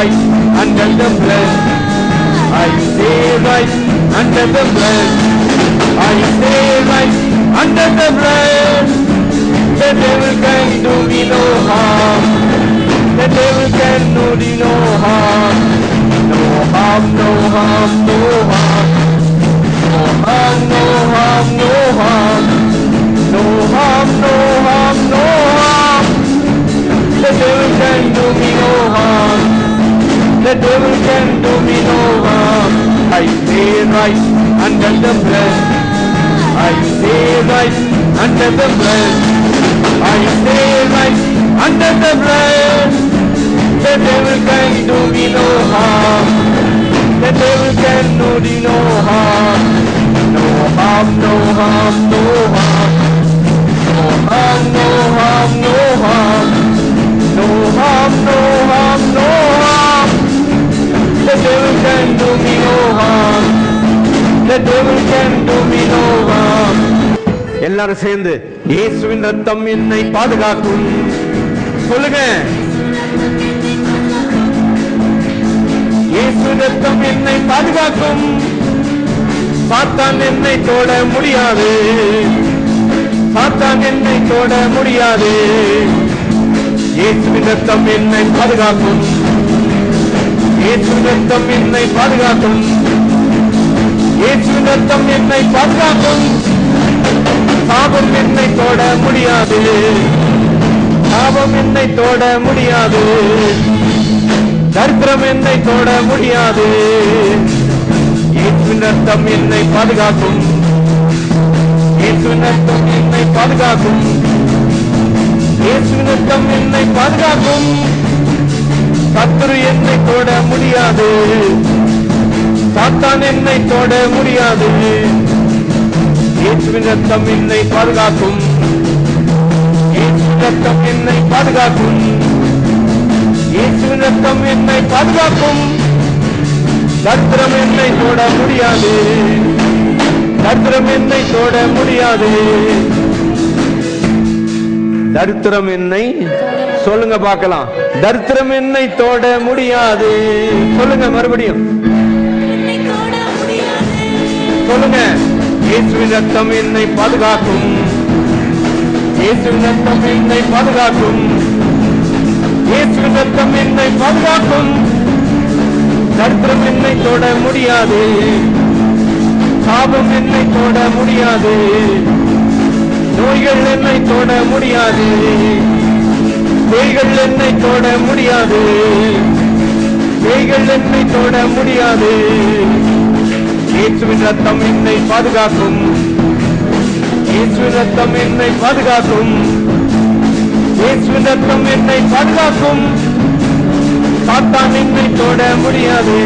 right under the blood. I stay right under the blood. I stay right under the blood. The devil can do me no harm. The devil can do me no harm. No harm, no harm, no harm. No harm, no harm, no harm. No harm, no harm, no harm. The devil can do me no harm. The devil can do me no harm. I stay right under the blood. I stay right under the blood. I stay right under the blood. The devil can do me no harm. The devil can do me no harm. No harm, no harm, no harm. No harm, no harm, no harm. No harm, no harm, no harm. The devil can do me no harm. The devil can do me no harm. எல்லாரும் சேர்ந்து இயேசுவின் ரத்தம் என்னை பாதுகாக்கும் சொல்லுங்க. இயேசுவின் ரத்தம் என்னை பாதுகாக்கும். சாத்தான் என்னை தொட முடியாது. சாத்தான் என்னை தொட முடியாது. இயேசுவின் ரத்தம் என்னை பாதுகாக்கும். இயேசுவின் ரத்தம் என்னை பாதுகாக்கும். இயேசுவின் ரத்தம் என்னை பாதுகாக்கும். சாபம் என்னை தொட முடியாது. சாபம் என்னை தொட முடியாது. தரித்திரம் என்னை தொட முடியாது. இயேசுவின் ரத்தம் என்னை பாதுகாக்கும். இயேசுவின் ரத்தம் என்னை பாதுகாக்கும். இயேசுவின் ரத்தம் என்னை பாதுகாக்கும். சத்துரு என்னை தொட முடியாது. சாத்தான் என்னை தொட முடியாது. இயேசுவின் ரத்தம் என்னை பாதுகாக்கும். இயேசுவின் ரத்தம் என்னை பாதுகாக்கும். இயேசுவின் ரத்தம் என்னை பாதுகாக்கும். தரித்திரம் என்னை தொட முடியாது. தரித்திரம் என்னை தொட முடியாது. தரித்திரம் என்னை சொல்லுங்க பார்க்கலாம். தரித்திரம் என்னை தொட முடியாது. சொல்லுங்க மறுபடியும் சொல்லுங்க. இயேசுவின் ரத்தம் என்னை பாதுகாக்கும். இயேசுவின் ரத்தம் என்னை பாதுகாக்கும். இயேசுவின் ரத்தம் என்னை பாதுகாக்கும். தரித்திரம் என்னை தொட முடியாது. சாபம் என்னை தொட முடியாது. நோய்கள் என்னை தொட முடியாது. பேய்கள் என்னை தொட முடியாது. பேய்கள் என்னை தொட முடியாது. இயேசுவின் ரத்தம் என்னை பாதுகாக்கும். இயேசுவின் ரத்தம் என்னை பாதுகாக்கும். இயேசுவின் ரத்தம் என்னை பாதுகாக்கும். சாத்தான் என்னை தொட முடியாது.